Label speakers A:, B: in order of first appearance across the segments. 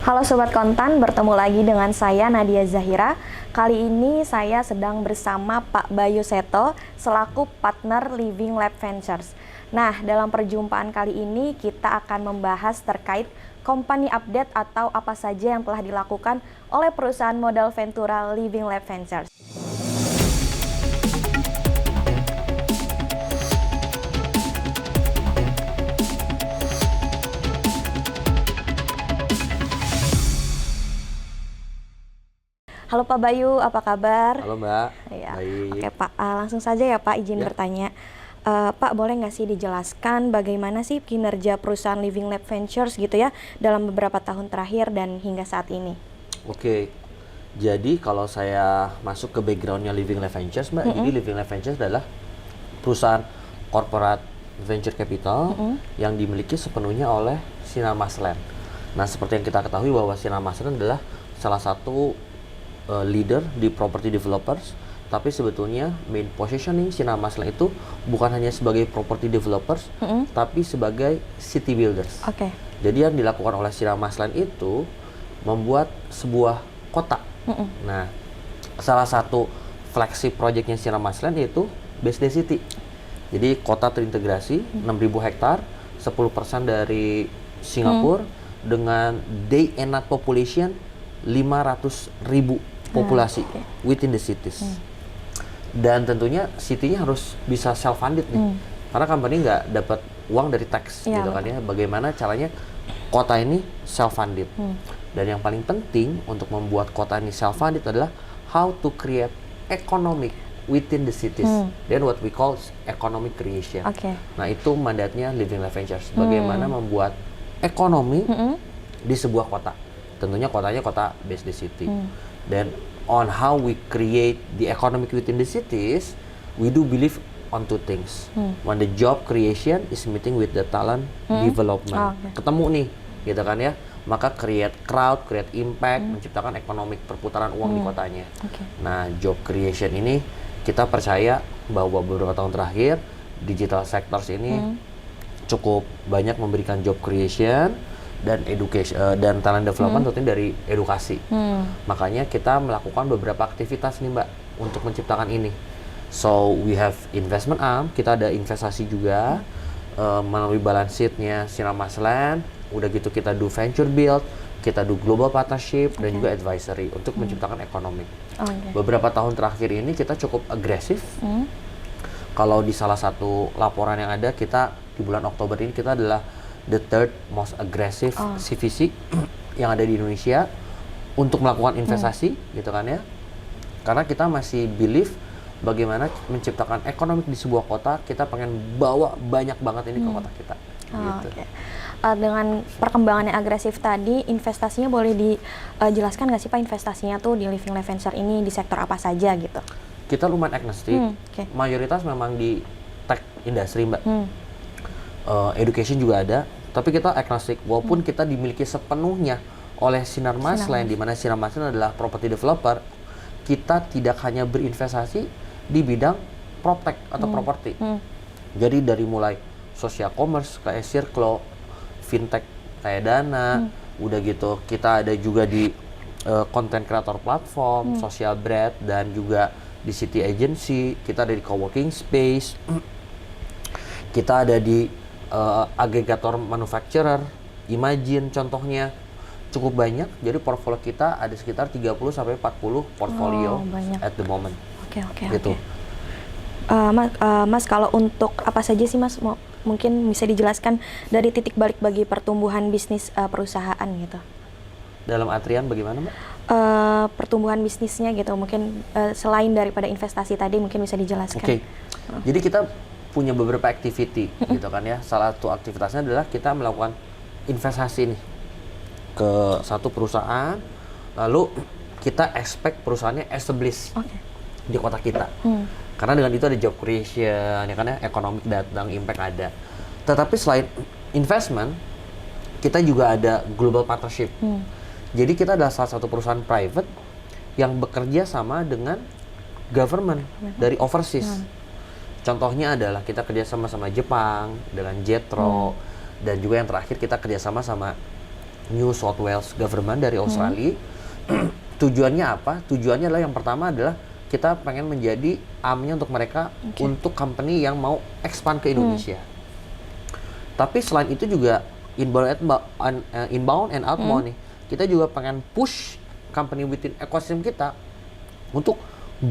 A: Halo Sobat Kontan, bertemu lagi dengan saya Nadia Zahira. Kali ini saya sedang bersama Pak Bayu Seto selaku partner Living Lab Ventures. Nah, dalam perjumpaan kali ini kita akan membahas terkait company update atau apa saja yang telah dilakukan oleh perusahaan modal Ventura Living Lab Ventures. Halo Pak Bayu, apa kabar?
B: Halo Mbak,
A: Ya.
B: baik.
A: Oke Pak, langsung saja ya Pak, izin bertanya. Pak, boleh nggak sih dijelaskan bagaimana sih kinerja perusahaan Living Lab Ventures gitu ya dalam beberapa tahun terakhir dan hingga saat ini?
B: Oke, jadi kalau saya masuk ke backgroundnya Living Lab Ventures Mbak, jadi Living Lab Ventures adalah perusahaan corporate venture capital yang dimiliki sepenuhnya oleh Sinar Masland. Nah, seperti yang kita ketahui bahwa Sinar Masland adalah salah satu leader di property developers, tapi sebetulnya main positioning Sinar Masland itu bukan hanya sebagai property developers, tapi sebagai city builders.
A: Oke.
B: Jadi yang dilakukan oleh Sinar Masland itu membuat sebuah kota. Nah, salah satu flagship projectnya Sinar Masland yaitu BSD City. Jadi kota terintegrasi 6.000 hektar, 10% dari Singapura dengan day and night population 500.000 populasi within the cities. Dan tentunya city-nya harus bisa self-funded nih. Karena company nggak dapat uang dari tax gitu kan ya. Bagaimana caranya kota ini self-funded. Dan yang paling penting untuk membuat kota ini self-funded adalah how to create economic within the cities. Then what we call economic creation. Nah, itu mandatnya Living Lab Ventures. Bagaimana membuat ekonomi di sebuah kota. Tentunya kotanya kota BSD City. Dan on how we create the economic within the cities, we do believe on two things. When the job creation is meeting with the talent development. Ketemu nih, gitu kan ya. Maka create crowd, create impact, menciptakan ekonomi perputaran uang di kotanya. Nah, job creation ini kita percaya bahwa beberapa tahun terakhir digital sectors ini cukup banyak memberikan job creation dan education dan talent development tentunya dari edukasi. Makanya kita melakukan beberapa aktivitas nih Mbak untuk menciptakan ini. So we have investment arm, kita ada investasi juga melalui balance sheet-nya Sinar Masland. Udah gitu kita do venture build, kita do global partnership dan juga advisory untuk menciptakan ekonomi. Beberapa tahun terakhir ini kita cukup agresif. Kalau di salah satu laporan yang ada, kita di bulan Oktober ini kita adalah the third most aggressive CVC yang ada di Indonesia untuk melakukan investasi gitu kan ya. Karena kita masih believe bagaimana menciptakan ekonomi di sebuah kota, kita pengen bawa banyak banget ini ke kota kita. Gitu.
A: Dengan perkembangan yang agresif tadi, investasinya boleh dijelaskan nggak sih Pak, investasinya tuh di Living Lab Ventures ini di sektor apa saja gitu?
B: Kita lumayan agnostik, mayoritas memang di tech industri Mbak. Education juga ada, tapi kita agnostik walaupun kita dimiliki sepenuhnya oleh Sinar Masland, di mana Sinar Masland adalah property developer. Kita tidak hanya berinvestasi di bidang proptech atau properti. Jadi dari mulai social commerce kayak Circlo, fintech kayak Dana, udah gitu kita ada juga di content creator platform, social brand, dan juga di city agency, kita ada di co-working space, kita ada di agregator manufacturer, Imagine contohnya, cukup banyak. Jadi portfolio kita ada sekitar 30-40 portfolio at the moment. Gitu.
A: Mas, kalau untuk apa saja sih Mas, mungkin bisa dijelaskan dari titik balik bagi pertumbuhan bisnis perusahaan gitu?
B: Dalam artian bagaimana Mbak?
A: Pertumbuhan bisnisnya gitu, mungkin selain daripada investasi tadi mungkin bisa dijelaskan.
B: Jadi kita punya beberapa activity gitu kan ya. Salah satu aktivitasnya adalah kita melakukan investasi nih ke satu perusahaan, lalu kita expect perusahaannya establish di kota kita. Karena dengan itu ada job creation, ya kan ya, economic datang, impact ada. Tetapi selain investment, kita juga ada global partnership. Jadi kita adalah salah satu perusahaan private yang bekerja sama dengan government dari overseas. Contohnya adalah kita kerjasama sama Jepang dengan Jetro, dan juga yang terakhir kita kerjasama sama New South Wales government dari Australia. Tujuannya apa? Tujuannya adalah yang pertama adalah kita pengen menjadi armnya untuk mereka, untuk company yang mau expand ke Indonesia. Tapi selain itu juga inbound and outbound nih, kita juga pengen push company within ekosistem kita untuk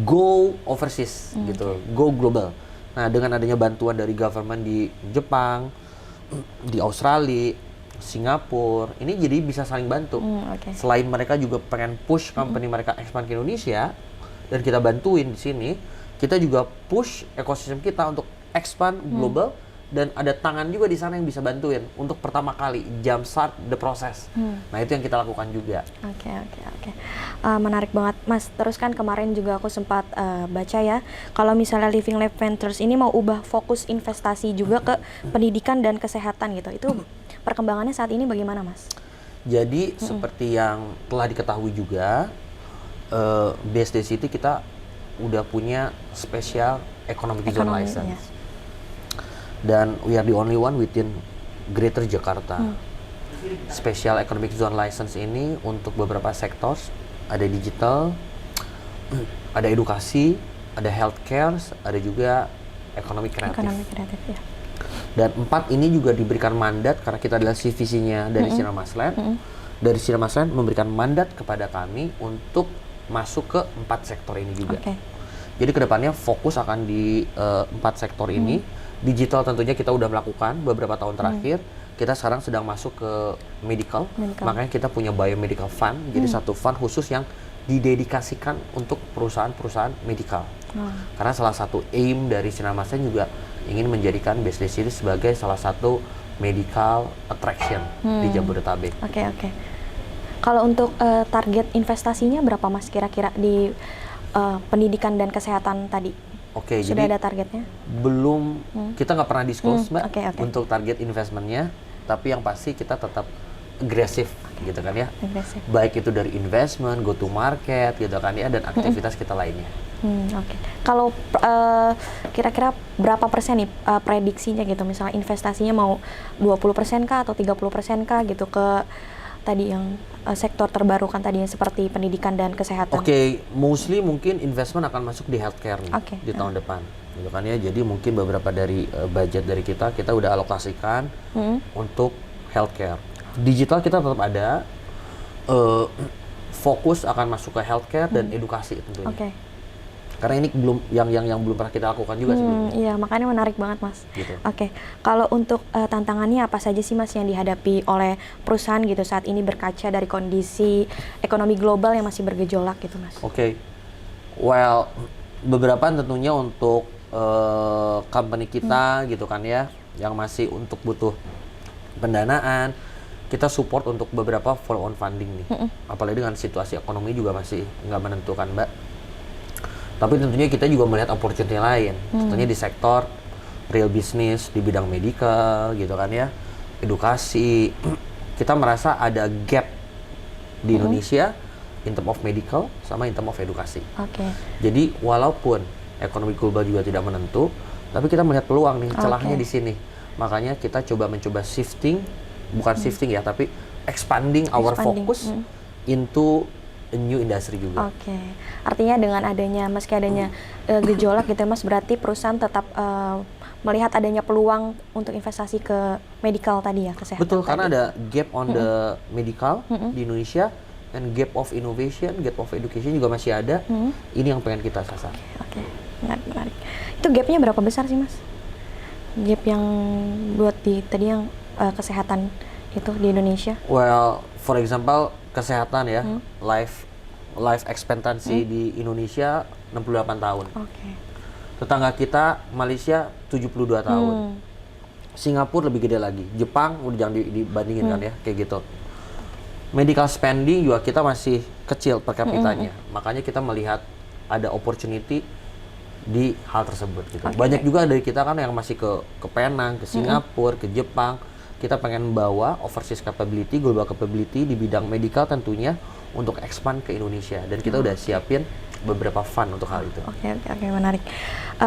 B: go overseas gitu, go global. Nah, dengan adanya bantuan dari government di Jepang, di Australia, Singapura, ini jadi bisa saling bantu. Selain mereka juga pengen push company mereka expand ke Indonesia, dan kita bantuin di sini, kita juga push ekosistem kita untuk expand global, dan ada tangan juga di sana yang bisa bantuin untuk pertama kali jumpstart the process. Nah, itu yang kita lakukan juga.
A: Oke. Menarik banget, Mas. Terus kan kemarin juga aku sempat baca ya, kalau misalnya Living Lab Ventures ini mau ubah fokus investasi juga ke pendidikan dan kesehatan gitu. Itu perkembangannya saat ini bagaimana, Mas?
B: Jadi seperti yang telah diketahui juga, BSD City kita udah punya special economic zone license. Dan we are the only one within Greater Jakarta. Special Economic Zone License ini untuk beberapa sektor, ada digital, ada edukasi, ada healthcare, ada juga ekonomi kreatif.
A: Ya.
B: Dan 4 ini juga diberikan mandat karena kita adalah CVC-nya dari Sinar Masland. Dari Sinar Masland memberikan mandat kepada kami untuk masuk ke 4 sektor ini juga. Jadi kedepannya fokus akan di 4 sektor ini. Digital tentunya kita udah melakukan beberapa tahun terakhir. Kita sekarang sedang masuk ke medical. Makanya kita punya biomedical fund. Jadi satu fund khusus yang didedikasikan untuk perusahaan-perusahaan medical. Karena salah satu aim dari Sinar Masland juga ingin menjadikan BSD City sebagai salah satu medical attraction di Jabodetabek.
A: Oke. Kalau untuk target investasinya berapa, Mas, kira-kira di pendidikan dan kesehatan tadi? Sudah
B: jadi
A: ada targetnya?
B: Belum, kita nggak pernah disclose, Mbak,
A: untuk
B: target investmentnya. Tapi yang pasti kita tetap agresif gitu kan ya.
A: Agresif.
B: Baik itu dari investment, go to market gitu kan ya, dan aktivitas kita lainnya.
A: Kalau kira-kira berapa persen nih prediksinya gitu, misalnya investasinya mau 20% kah atau 30% kah gitu ke tadi yang sektor terbarukan tadi yang seperti pendidikan dan kesehatan?
B: Mostly mungkin investment akan masuk di healthcare nih, di tahun depan gitu kan ya. Jadi mungkin beberapa dari budget dari kita udah alokasikan untuk healthcare. Digital kita tetap ada, fokus akan masuk ke healthcare dan edukasi tentunya. Karena ini belum yang belum pernah kita lakukan juga sebelumnya.
A: Iya, makanya menarik banget, Mas.
B: Gitu.
A: Kalau untuk tantangannya apa saja sih, Mas, yang dihadapi oleh perusahaan gitu saat ini berkaca dari kondisi ekonomi global yang masih bergejolak gitu, Mas?
B: Well, beberapa tentunya untuk company kita gitu kan ya, yang masih untuk butuh pendanaan, kita support untuk beberapa follow on funding nih. Apalagi dengan situasi ekonomi juga masih nggak menentukan, Mbak. Tapi tentunya kita juga melihat opportunity lain, tentunya di sektor real business, di bidang medical gitu kan ya, edukasi. Kita merasa ada gap di Indonesia in term of medical sama in term of edukasi. Jadi walaupun ekonomi global juga tidak menentu, tapi kita melihat peluang nih, celahnya di sini. Makanya kita mencoba shifting, bukan shifting ya, tapi expanding our focus into a new industry juga.
A: Artinya dengan adanya, meski adanya gejolak gitu ya, Mas, berarti perusahaan tetap melihat adanya peluang untuk investasi ke medical tadi ya, kesehatan.
B: Betul, karena ada gap on the medical di Indonesia, and gap of innovation, gap of education juga masih ada. Ini yang pengen kita sasar.
A: Menarik. Itu gapnya berapa besar sih, Mas? Gap yang buat tadi yang kesehatan itu di Indonesia?
B: Well, for example, kesehatan ya, life expectancy di Indonesia 68 tahun. Tetangga kita Malaysia 72 tahun. Singapura lebih gede lagi. Jepang udah jangan dibandingin kan ya, kayak gitu. Medical spending juga kita masih kecil per kapitanya. Makanya kita melihat ada opportunity di hal tersebut gitu. Banyak juga dari kita kan yang masih ke Penang, ke Singapura, ke Jepang. Kita pengen bawa overseas capability, global capability di bidang medical tentunya untuk expand ke Indonesia, dan kita udah siapin beberapa fund untuk hal itu.
A: Menarik.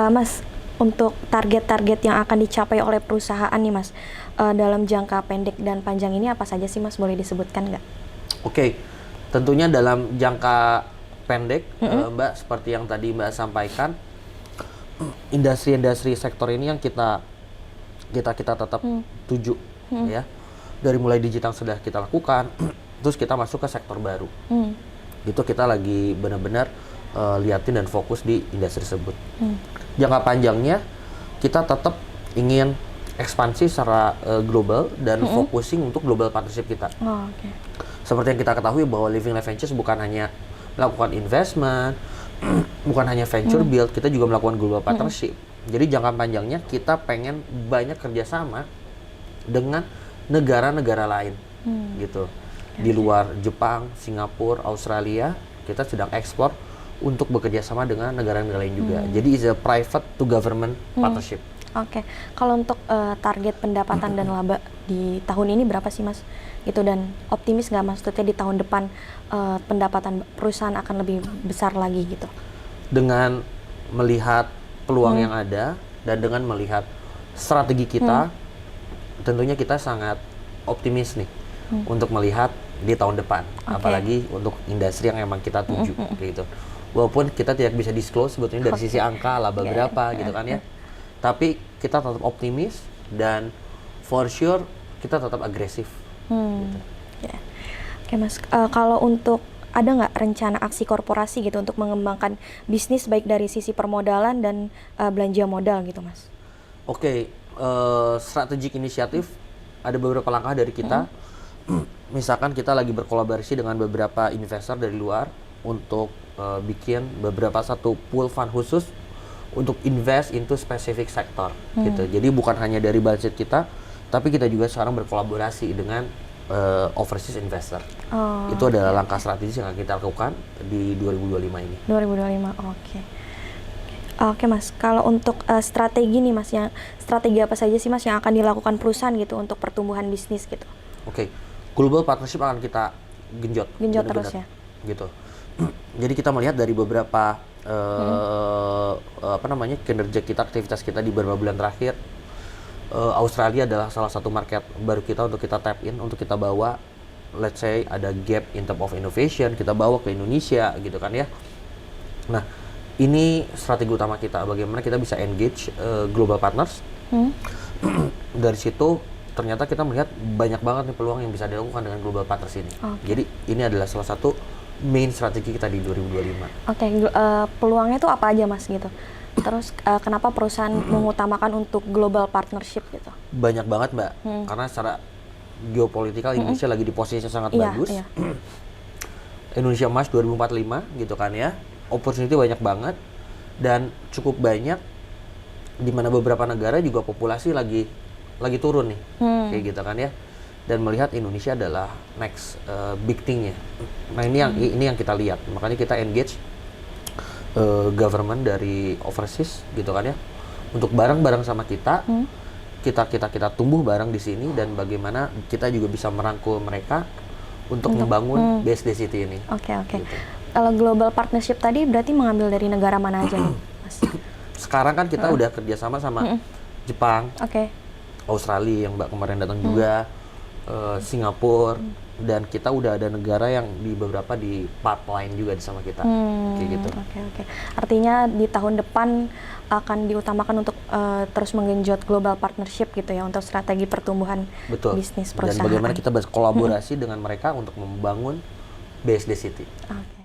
A: Mas, untuk target-target yang akan dicapai oleh perusahaan nih Mas, dalam jangka pendek dan panjang ini apa saja sih Mas, boleh disebutkan nggak?
B: Oke, tentunya dalam jangka pendek, Mbak, seperti yang tadi Mbak sampaikan, industri-industri sektor ini yang kita tetap tuju, ya. Dari mulai digital sudah kita lakukan, terus kita masuk ke sektor baru. Itu kita lagi benar-benar liatin dan fokus di industri tersebut. Jangka panjangnya kita tetap ingin ekspansi secara global dan focusing untuk global partnership kita.
A: Oh, okay.
B: Seperti yang kita ketahui bahwa Living Life Ventures bukan hanya melakukan investment, bukan hanya venture build, kita juga melakukan global partnership. Jadi jangka panjangnya kita pengen banyak kerjasama dengan negara-negara lain, gitu. Di luar Jepang, Singapura, Australia, kita sedang ekspor untuk bekerja sama dengan negara-negara lain juga. Jadi is a private to government partnership.
A: Oke, kalau untuk target pendapatan dan laba di tahun ini berapa sih Mas? Gitu, dan optimis nggak maksudnya di tahun depan pendapatan perusahaan akan lebih besar lagi gitu?
B: Dengan melihat peluang yang ada dan dengan melihat strategi kita, tentunya kita sangat optimis nih untuk melihat di tahun depan, apalagi untuk industri yang emang kita tuju, gitu. Walaupun kita tidak bisa disclose sebetulnya dari sisi angka laba berapa, gitu kan ya. Tapi kita tetap optimis dan for sure kita tetap agresif. Gitu.
A: Oke Mas, kalau untuk ada nggak rencana aksi korporasi gitu untuk mengembangkan bisnis baik dari sisi permodalan dan belanja modal gitu Mas?
B: Oke, strategic inisiatif ada beberapa langkah dari kita. Misalkan kita lagi berkolaborasi dengan beberapa investor dari luar untuk bikin beberapa satu pool fund khusus untuk invest into specific sektor gitu. Jadi bukan hanya dari budget kita, tapi kita juga sekarang berkolaborasi dengan overseas investor. Itu adalah langkah strategis yang akan kita lakukan di 2025 ini.
A: 2025, oke. Oke Mas, kalau untuk strategi nih Mas, strategi apa saja sih Mas yang akan dilakukan perusahaan gitu untuk pertumbuhan bisnis gitu?
B: Oke, global partnership akan kita genjot
A: Terus ya?
B: Gitu. Jadi kita melihat dari beberapa kinerja kita, aktivitas kita di beberapa bulan terakhir, Australia adalah salah satu market baru kita untuk kita tap in, untuk kita bawa, let's say ada gap in terms of innovation, kita bawa ke Indonesia gitu kan ya. Nah, ini strategi utama kita, bagaimana kita bisa engage global partners. Dari situ ternyata kita melihat banyak banget nih peluang yang bisa dilakukan dengan global partners ini. Jadi ini adalah salah satu main strategi kita di 2025.
A: Oke, peluangnya itu apa aja Mas gitu? Terus kenapa perusahaan mengutamakan untuk global partnership gitu?
B: Banyak banget Mbak, karena secara geopolitikal Indonesia lagi di posisi yang sangat bagus. Indonesia Emas 2045 gitu kan ya, opportunity banyak banget dan cukup banyak, di mana beberapa negara juga populasi lagi turun nih, kayak gitu kan ya. Dan melihat Indonesia adalah next big thing-nya. Nah ini yang kita lihat, makanya kita engage government dari overseas gitu kan ya, untuk bareng-bareng sama kita, kita tumbuh bareng di sini, dan bagaimana kita juga bisa merangkul mereka untuk membangun BSD City ini.
A: Oke.
B: Gitu.
A: Kalau global partnership tadi berarti mengambil dari negara mana aja nih, Mas?
B: Sekarang kan kita udah kerjasama sama Jepang, Australia yang Mbak kemarin datang juga, Singapura, dan kita udah ada negara yang di beberapa di pipeline juga sama kita, kayak gitu.
A: Oke. Artinya di tahun depan akan diutamakan untuk terus menggenjot global partnership gitu ya, untuk strategi pertumbuhan bisnis perusahaan.
B: Dan bagaimana kita berkolaborasi dengan mereka untuk membangun BSD City.
A: Oke.